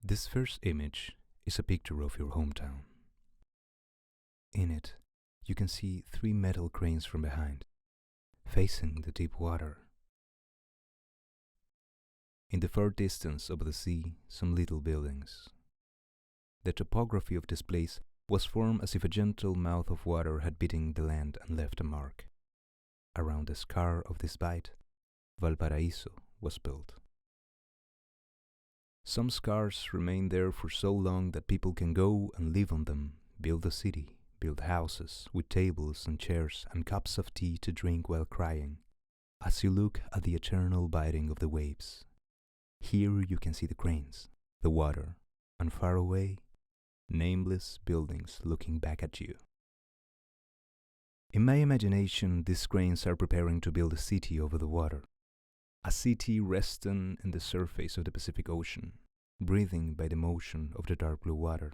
This first image is a picture of your hometown. In it, you can see 3 metal cranes from behind, facing the deep water. In the far distance over the sea, some little buildings. The topography of this place was formed as if a gentle mouth of water had bitten the land and left a mark. Around the scar of this bite, Valparaíso was built. Some scars remain there for so long that people can go and live on them, build a city, build houses with tables and chairs and cups of tea to drink while crying, as you look at the eternal biting of the waves. Here you can see the cranes, the water, and far away, nameless buildings looking back at you. In my imagination, these cranes are preparing to build a city over the water. A city resting in the surface of the Pacific Ocean, breathing by the motion of the dark blue water.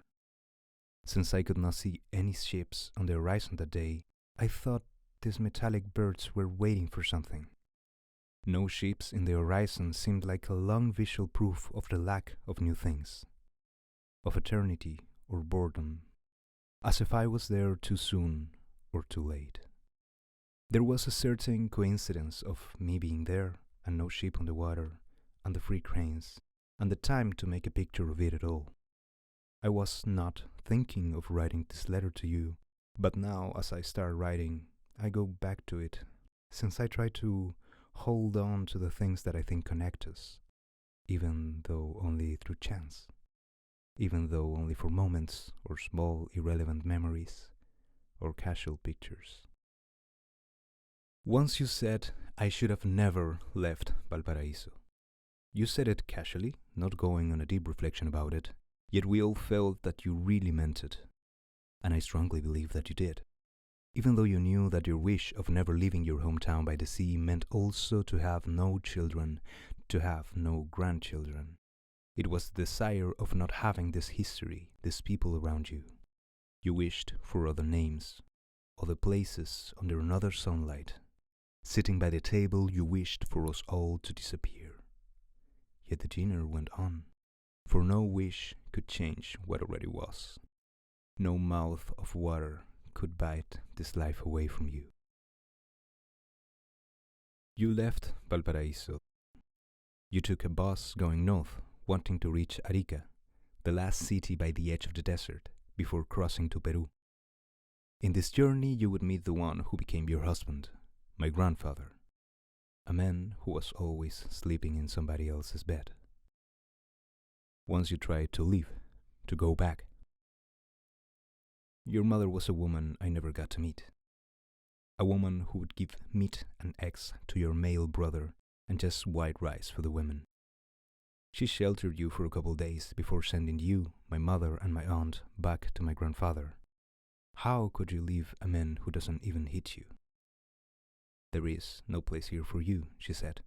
Since I could not see any ships on the horizon that day, I thought these metallic birds were waiting for something. No ships in the horizon seemed like a long visual proof of the lack of new things, of eternity or boredom, as if I was there too soon or too late. There was a certain coincidence of me being there, and no ship on the water, and the free cranes, and the time to make a picture of it at all. I was not thinking of writing this letter to you, but now as I start writing, I go back to it, since I try to hold on to the things that I think connect us, even though only through chance, even though only for moments or small irrelevant memories or casual pictures. Once you said I should have never left Valparaíso. You said it casually, not going on a deep reflection about it, yet we all felt that you really meant it. And I strongly believe that you did. Even though you knew that your wish of never leaving your hometown by the sea meant also to have no children, to have no grandchildren. It was the desire of not having this history, these people around you. You wished for other names, other places under another sunlight. Sitting by the table, you wished for us all to disappear. Yet the dinner went on, for no wish could change what already was. No mouth of water could bite this life away from you. You left Valparaíso. You took a bus going north, wanting to reach Arica, the last city by the edge of the desert, before crossing to Peru. In this journey you would meet the one who became your husband, my grandfather, a man who was always sleeping in somebody else's bed. Once you tried to leave, to go back. Your mother was a woman I never got to meet. A woman who would give meat and eggs to your male brother and just white rice for the women. She sheltered you for a couple days before sending you, my mother and my aunt back to my grandfather. How could you leave a man who doesn't even hit you? There is no place here for you, she said.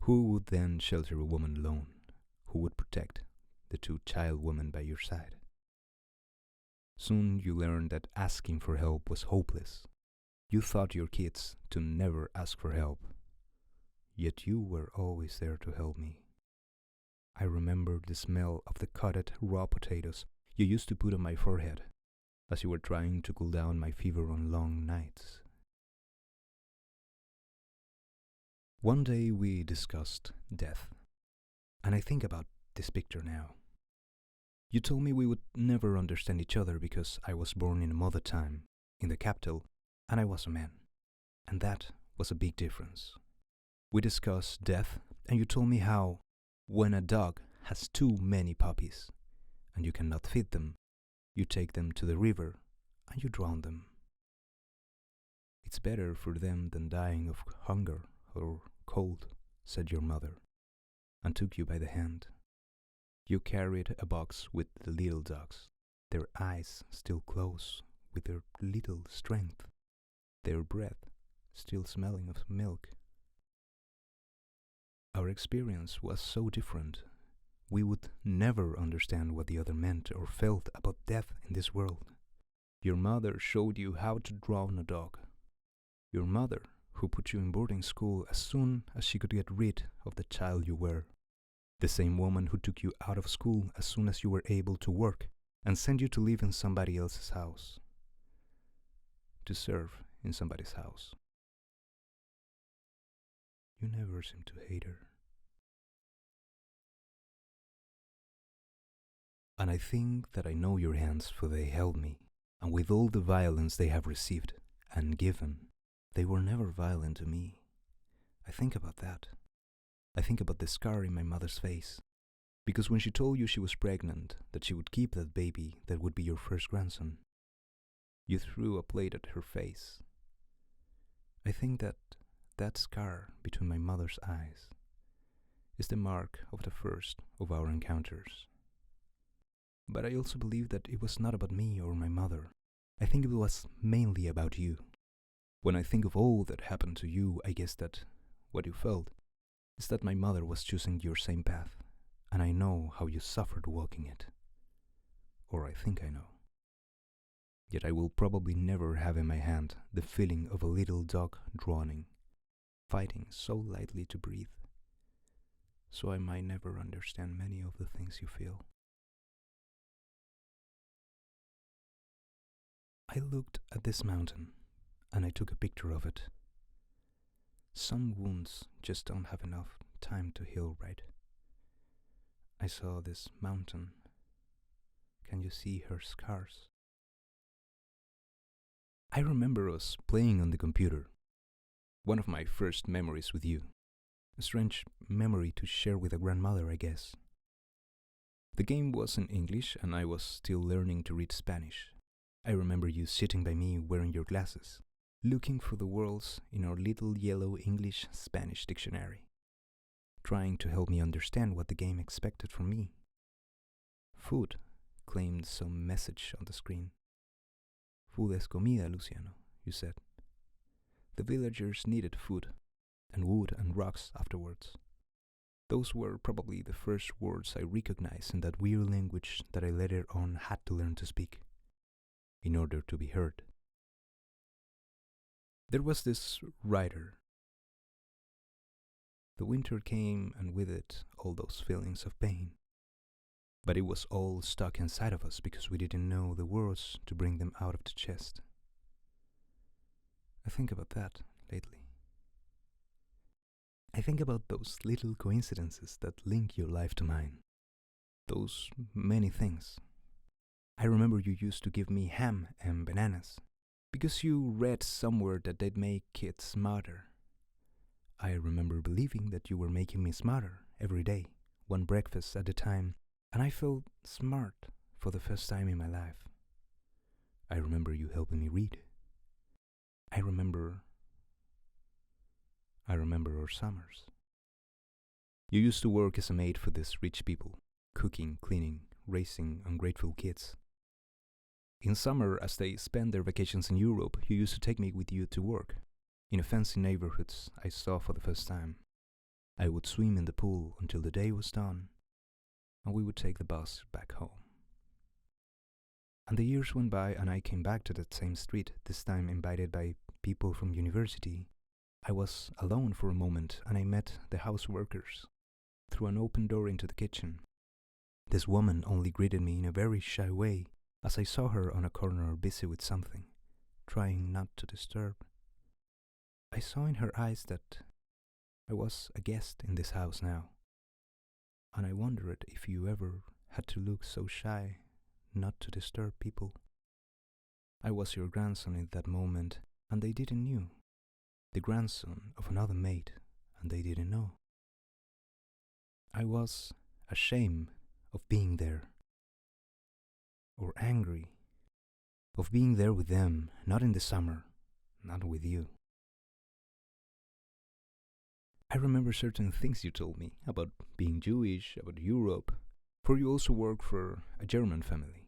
Who would then shelter a woman alone? Who would protect the 2 child women by your side? Soon you learned that asking for help was hopeless. You thought your kids to never ask for help. Yet you were always there to help me. I remember the smell of the cutted raw potatoes you used to put on my forehead as you were trying to cool down my fever on long nights. One day we discussed death, and I think about this picture now. You told me we would never understand each other because I was born in a mother time, in the capital, and I was a man. And that was a big difference. We discussed death, and you told me how, when a dog has too many puppies, and you cannot feed them, you take them to the river, and you drown them. It's better for them than dying of hunger or cold, said your mother, and took you by the hand. You carried a box with the little dogs, their eyes still closed with their little strength, their breath still smelling of milk. Our experience was so different. We would never understand what the other meant or felt about death in this world. Your mother showed you how to drown a dog. Your mother, who put you in boarding school as soon as she could get rid of the child you were. The same woman who took you out of school as soon as you were able to work and sent you to live in somebody else's house, to serve in somebody's house. You never seem to hate her. And I think that I know your hands, for they held me, and with all the violence they have received and given, they were never violent to me. I think about that. I think about the scar in my mother's face, because when she told you she was pregnant, that she would keep that baby that would be your first grandson, you threw a plate at her face. I think that that scar between my mother's eyes is the mark of the first of our encounters. But I also believe that it was not about me or my mother. I think it was mainly about you. When I think of all that happened to you, I guess that what you felt is that my mother was choosing your same path, and I know how you suffered walking it. Or I think I know. Yet I will probably never have in my hand the feeling of a little dog drowning, fighting so lightly to breathe. So I might never understand many of the things you feel. I looked at this mountain, and I took a picture of it. Some wounds just don't have enough time to heal right. I saw this mountain. Can you see her scars? I remember us playing on the computer. One of my first memories with you. A strange memory to share with a grandmother, I guess. The game was in English, and I was still learning to read Spanish. I remember you sitting by me wearing your glasses, looking for the words in our little yellow English-Spanish dictionary, trying to help me understand what the game expected from me. Food claimed some message on the screen. Food es comida, Luciano, you said. The villagers needed food, and wood and rocks afterwards. Those were probably the first words I recognized in that weird language that I later on had to learn to speak, in order to be heard. There was this writer. The winter came, and with it all those feelings of pain. But it was all stuck inside of us because we didn't know the words to bring them out of the chest. I think about that lately. I think about those little coincidences that link your life to mine. Those many things. I remember you used to give me ham and bananas, because you read somewhere that they'd make kids smarter. I remember believing that you were making me smarter every day, one breakfast at a time, and I felt smart for the first time in my life. I remember you helping me read. I remember our summers. You used to work as a maid for these rich people, cooking, cleaning, raising ungrateful kids. In summer, as they spent their vacations in Europe, you used to take me with you to work, in fancy neighborhoods I saw for the first time. I would swim in the pool until the day was done, and we would take the bus back home. And the years went by, and I came back to that same street, this time invited by people from university. I was alone for a moment, and I met the house workers through an open door into the kitchen. This woman only greeted me in a very shy way, as I saw her on a corner busy with something, trying not to disturb. I saw in her eyes that I was a guest in this house now, and I wondered if you ever had to look so shy not to disturb people. I was your grandson in that moment, and they didn't know. The grandson of another maid, and they didn't know. I was ashamed of being there, or angry of being there with them, not in the summer, not with you. I remember certain things you told me about being Jewish, about Europe, for you also work for a German family.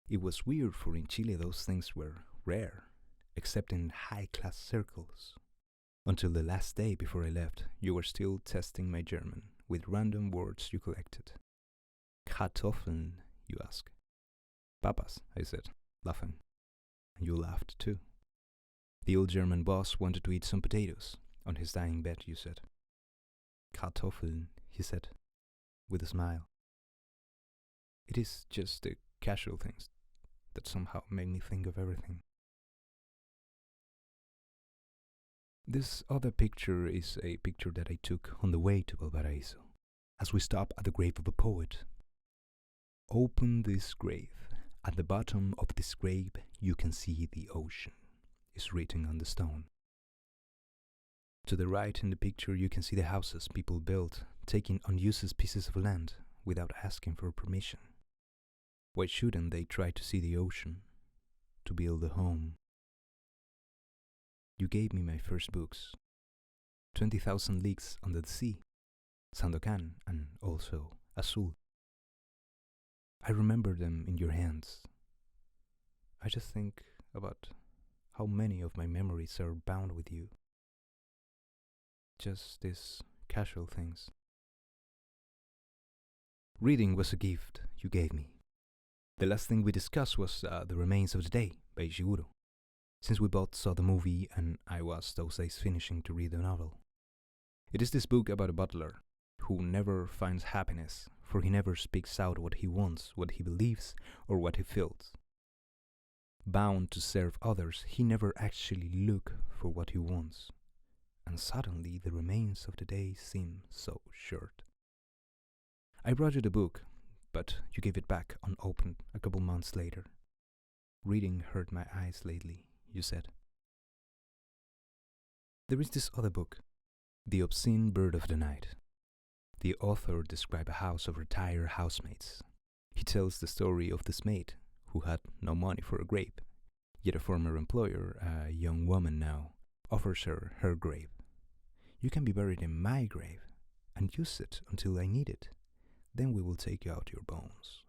It was weird, for in Chile those things were rare, except in high-class circles. Until the last day before I left, you were still testing my German with random words you collected. Kartoffeln, you asked. Papas, I said, laughing. And you laughed too. The old German boss wanted to eat some potatoes. On his dying bed, you said. Kartoffeln, he said. with a smile. It is just the casual things that somehow make me think of everything. This other picture is a picture that I took on the way to Valparaiso, as we stop at the grave of a poet. Open this grave. At the bottom of this grave you can see the ocean, is written on the stone. To the right in the picture you can see the houses people built, taking unused pieces of land without asking for permission. Why shouldn't they try to see the ocean, to build a home? You gave me my first books, 20,000 Leagues Under the Sea, Sandokan, and also Azul. I remember them in your hands. I just think about how many of my memories are bound with you. Just these casual things. Reading was a gift you gave me. The last thing we discussed was The Remains of the Day by Ishiguro, since we both saw the movie and I was those days finishing to read the novel. It is this book about a butler who never finds happiness, for he never speaks out what he wants, what he believes, or what he feels. Bound to serve others, he never actually looks for what he wants, and suddenly the remains of the day seem so short. I brought you the book, but you gave it back unopened a couple months later. Reading hurt my eyes lately, you said. There is this other book, The Obscene Bird of the Night. The author describes a house of retired housemates. He tells the story of this maid who had no money for a grave, yet a former employer, a young woman now, offers her her grave. You can be buried in my grave and use it until I need it. Then we will take out your bones.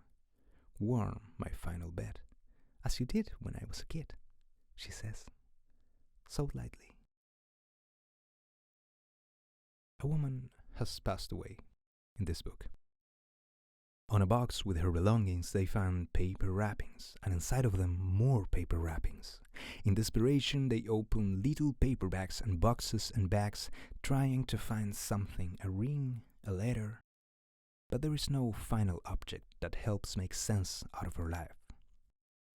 Warm my final bed, as you did when I was a kid, she says, so lightly. A woman has passed away in this book. On a box with her belongings they found paper wrappings, and inside of them more paper wrappings. In desperation they open little paper bags and boxes and bags, trying to find something, a ring, a letter. But there is no final object that helps make sense out of her life.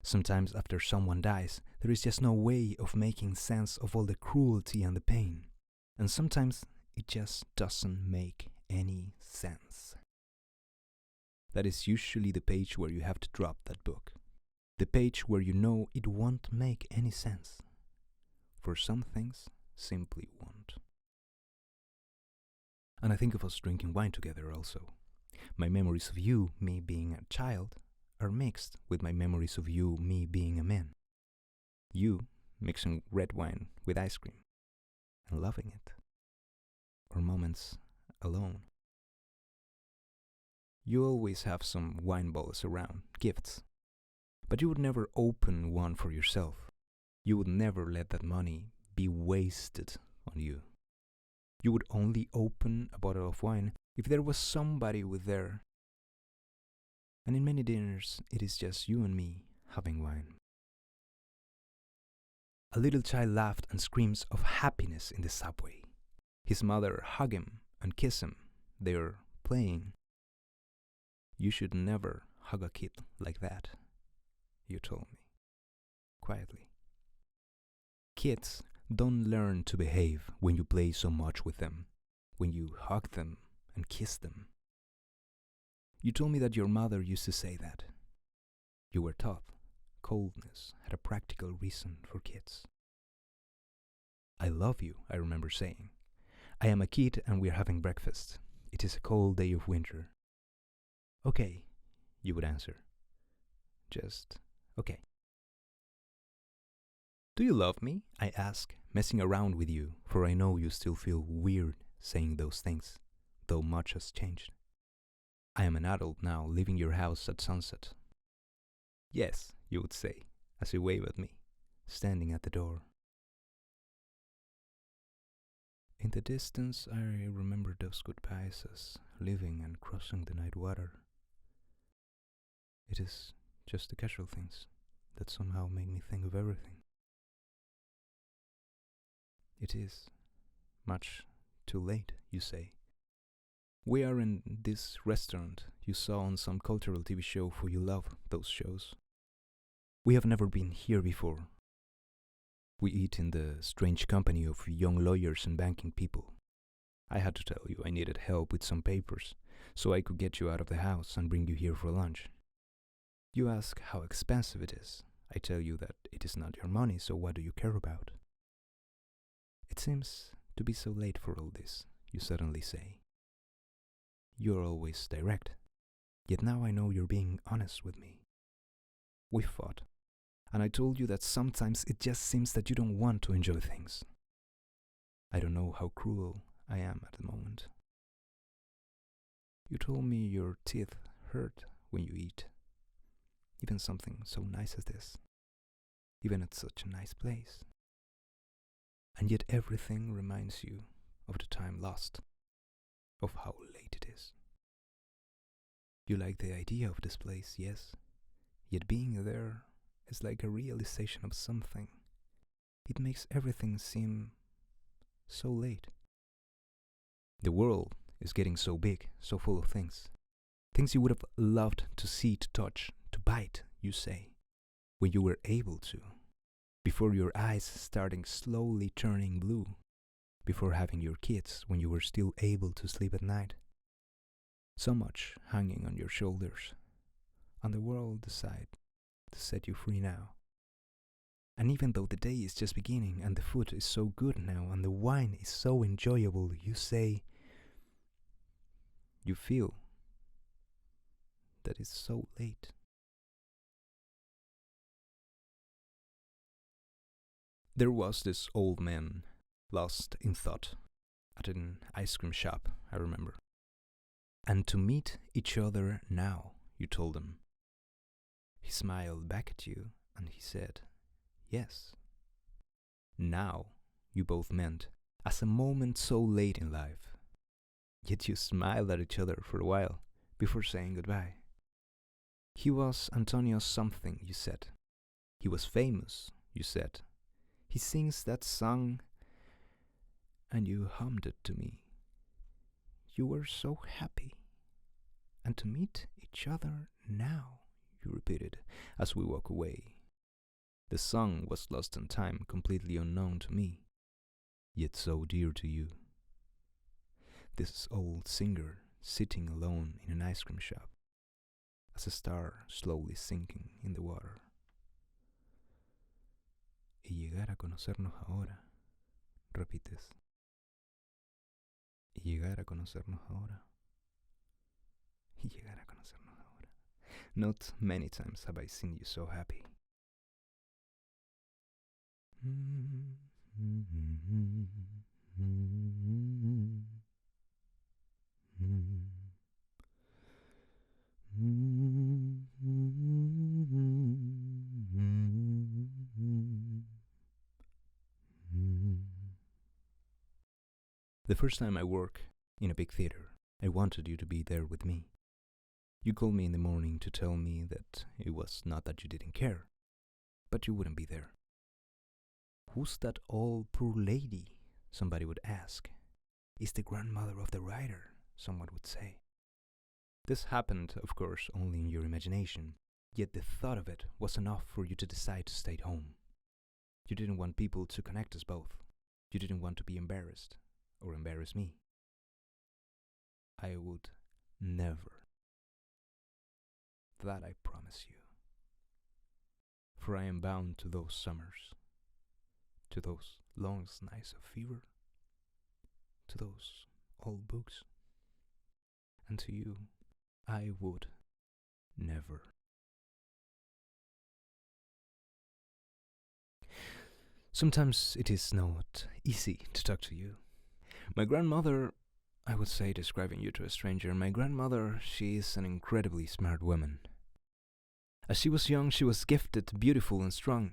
Sometimes after someone dies, there is just no way of making sense of all the cruelty and the pain. And sometimes it just doesn't make any sense. That is usually the page where you have to drop that book. The page where you know it won't make any sense. For some things simply won't. And I think of us drinking wine together also. My memories of you, me being a child, are mixed with my memories of you, me being a man. You mixing red wine with ice cream and loving it. Or moments alone. You always have some wine bottles around, gifts. But you would never open one for yourself. You would never let that money be wasted on you. You would only open a bottle of wine if there was somebody with there. And in many dinners, it is just you and me having wine. A little child laughed and screams of happiness in the subway. His mother hugged him and kissed him. They are playing. You should never hug a kid like that, you told me, quietly. Kids don't learn to behave when you play so much with them, when you hug them and kiss them. You told me that your mother used to say that. You were taught coldness had a practical reason for kids. I love you, I remember saying. I am a kid and we are having breakfast. It is a cold day of winter. Okay, you would answer. Just okay. Do you love me? I ask, messing around with you, for I know you still feel weird saying those things, though much has changed. I am an adult now, leaving your house at sunset. Yes, you would say, as you wave at me, standing at the door. In the distance, I remember those goodbyes as living and crossing the night water. It is just the casual things that somehow make me think of everything. It is much too late, you say, We are in this restaurant you saw on some cultural TV show, for you love those shows. We have never been here before. We eat in the strange company of young lawyers and banking people. I had to tell you I needed help with some papers, so I could get you out of the house and bring you here for lunch. You ask how expensive it is. I tell you that it is not your money, so what do you care about? It seems to be so late for all this, you suddenly say. You're always direct, yet now I know you're being honest with me. We fought, and I told you that sometimes it just seems that you don't want to enjoy things. I don't know how cruel I am at the moment. You told me your teeth hurt when you eat. Even something so nice as this. Even at such a nice place. And yet everything reminds you of the time lost. Of how late it is. You like the idea of this place, yes. Yet being there is like a realization of something. It makes everything seem so late. The world is getting so big, so full of things. Things you would have loved to see, to touch, to bite, you say, when you were able to. Before your eyes starting slowly turning blue. Before having your kids, when you were still able to sleep at night. So much hanging on your shoulders. And the world decide to set you free now. And even though the day is just beginning and the food is so good now and the wine is so enjoyable, you say, you feel that it's so late. There was this old man, lost in thought, at an ice cream shop, I remember. And to meet each other now, you told him. He smiled back at you and he said, yes. Now, you both meant, as a moment so late in life. Yet you smiled at each other for a while before saying goodbye. He was Antonio something, you said. He was famous, you said. He sings that song, and you hummed it to me. You were so happy. And to meet each other now, you repeated, as we walk away. The song was lost in time, completely unknown to me, yet so dear to you. This old singer sitting alone in an ice cream shop, as a star slowly sinking in the water. Y llegar a conocernos ahora, repites. Y llegar a conocernos ahora. Y llegar a conocernos ahora. Not many times have I seen you so happy. The first time I work in a big theater, I wanted you to be there with me. You called me in the morning to tell me that it was not that you didn't care, but you wouldn't be there. Who's that old poor lady? Somebody would ask. Is the grandmother of the writer? Someone would say. This happened, of course, only in your imagination, yet the thought of it was enough for you to decide to stay at home. You didn't want people to connect us both. You didn't want to be embarrassed, or embarrass me. I would never. That I promise you. For I am bound to those summers, to those long nights of fever, to those old books, and to you I would never. Sometimes it is not easy to talk to you. My grandmother, I would say, describing you to a stranger, my grandmother, she is an incredibly smart woman. As she was young, she was gifted, beautiful and strong.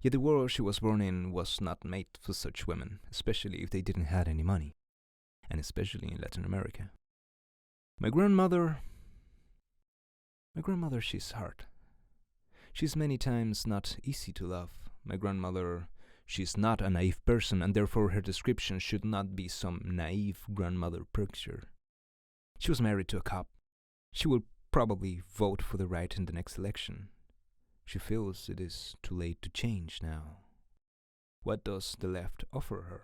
Yet the world she was born in was not made for such women, especially if they didn't have any money, and especially in Latin America. My grandmother, she's hard. She's many times not easy to love. My grandmother, she's not a naive person, and therefore her description should not be some naive grandmother picture. She was married to a cop. She will probably vote for the right in the next election. She feels it is too late to change now. What does the left offer her?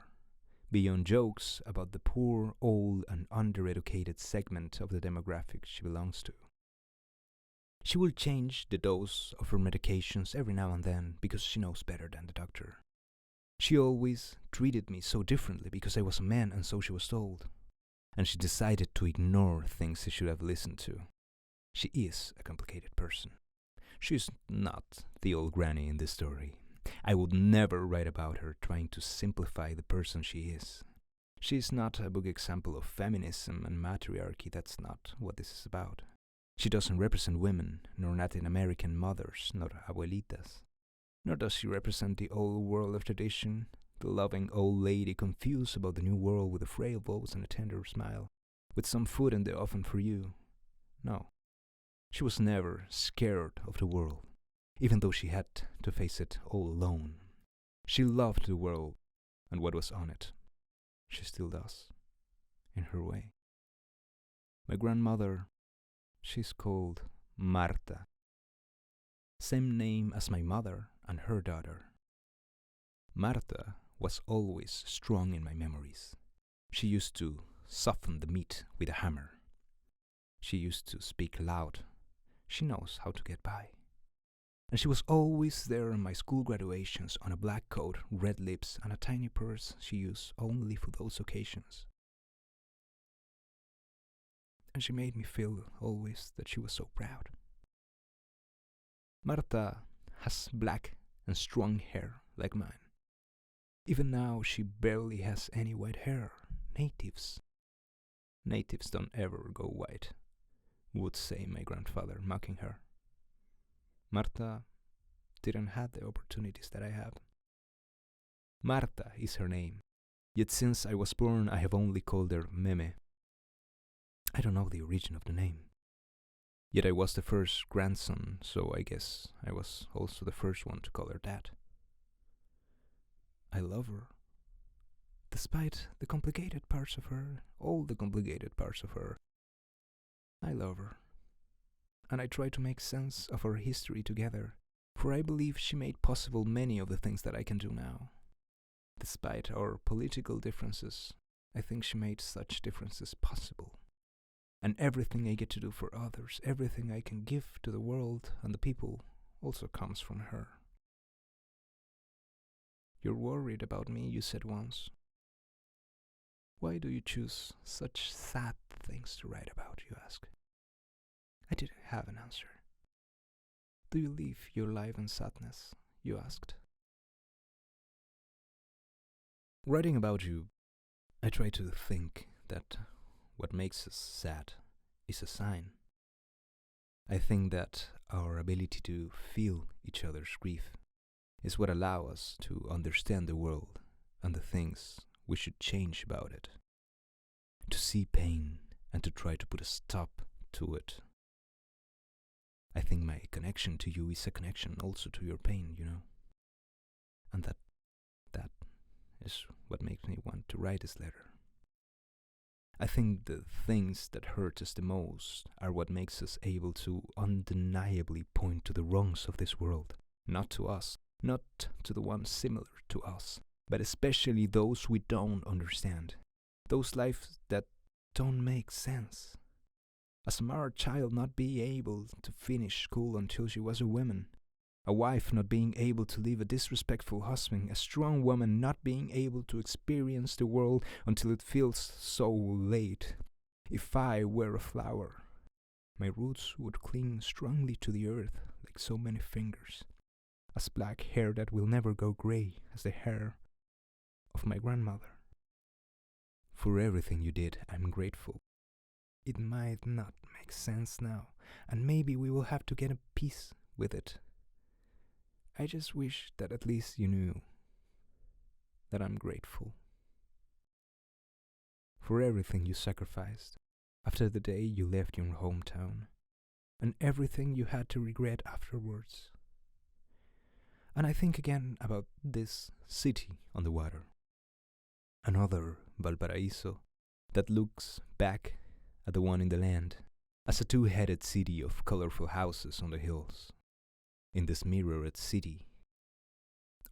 Beyond jokes about the poor, old, and undereducated segment of the demographic she belongs to. She will change the dose of her medications every now and then because she knows better than the doctor. She always treated me so differently because I was a man, and so she was told. And she decided to ignore things she should have listened to. She is a complicated person. She is not the old granny in this story. I would never write about her trying to simplify the person she is. She is not a book example of feminism and matriarchy. That's not what this is about. She doesn't represent women, nor Latin American mothers, nor abuelitas. Nor does she represent the old world of tradition, the loving old lady confused about the new world with a frail voice and a tender smile, with some food in the oven for you. No. She was never scared of the world, even though she had to face it all alone. She loved the world and what was on it. She still does, in her way. My grandmother, she's called Marta. Same name as my mother and her daughter. Marta was always strong in my memories. She used to soften the meat with a hammer. She used to speak loud. She knows how to get by. And she was always there on my school graduations on a black coat, red lips, and a tiny purse she used only for those occasions. And she made me feel always that she was so proud. Marta has black and strong hair like mine. Even now she barely has any white hair. Natives don't ever go white, would say my grandfather, mocking her. Marta didn't have the opportunities that I have. Marta is her name, yet since I was born I have only called her Meme. I don't know the origin of the name. Yet I was the first grandson, so I guess I was also the first one to call her that. I love her. Despite the complicated parts of her, all the complicated parts of her, I love her. And I try to make sense of our history together, for I believe she made possible many of the things that I can do now. Despite our political differences, I think she made such differences possible. And everything I get to do for others, everything I can give to the world and the people, also comes from her. You're worried about me, you said once. Why do you choose such sad things to write about, you ask? I didn't have an answer. Do you live your life in sadness, you asked. Writing about you, I try to think that what makes us sad is a sign. I think that our ability to feel each other's grief is what allows us to understand the world and the things we should change about it. To see pain and to try to put a stop to it. I think my connection to you is a connection also to your pain, you know. And that is what makes me want to write this letter. I think the things that hurt us the most are what makes us able to undeniably point to the wrongs of this world. Not to us, not to the ones similar to us, but especially those we don't understand. Those lives that don't make sense. A smart child not being able to finish school until she was a woman. A wife not being able to leave a disrespectful husband. A strong woman not being able to experience the world until it feels so late. If I were a flower, my roots would cling strongly to the earth like so many fingers. As black hair that will never go grey as the hair of my grandmother. For everything you did, I'm grateful. It might not make sense now, and maybe we will have to get a peace with it. I just wish that at least you knew that I'm grateful. For everything you sacrificed after the day you left your hometown, and everything you had to regret afterwards. And I think again about this city on the water. Another Valparaiso that looks back at the one in the land, as a two-headed city of colorful houses on the hills. In this mirrored city,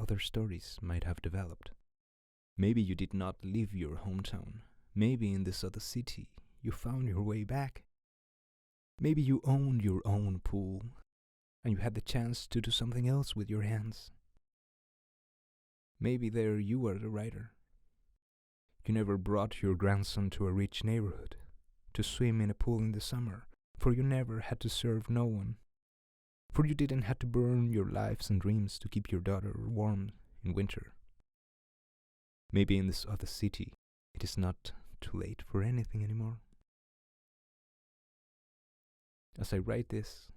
other stories might have developed. Maybe you did not leave your hometown. Maybe in this other city you found your way back. Maybe you owned your own pool and you had the chance to do something else with your hands. Maybe there you were the writer. You never brought your grandson to a rich neighborhood to swim in a pool in the summer, for you never had to serve no one, for you didn't have to burn your lives and dreams to keep your daughter warm in winter. Maybe in this other city it is not too late for anything anymore. As I write this,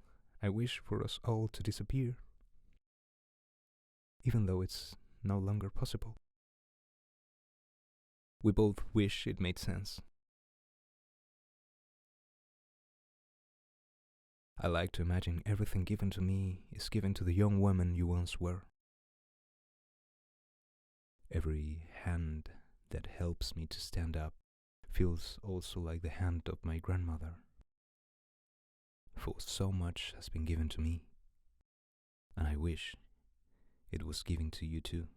I wish for us all to disappear, even though it's no longer possible. We both wish it made sense. I like to imagine everything given to me is given to the young woman you once were. Every hand that helps me to stand up feels also like the hand of my grandmother, for so much has been given to me, and I wish it was given to you too.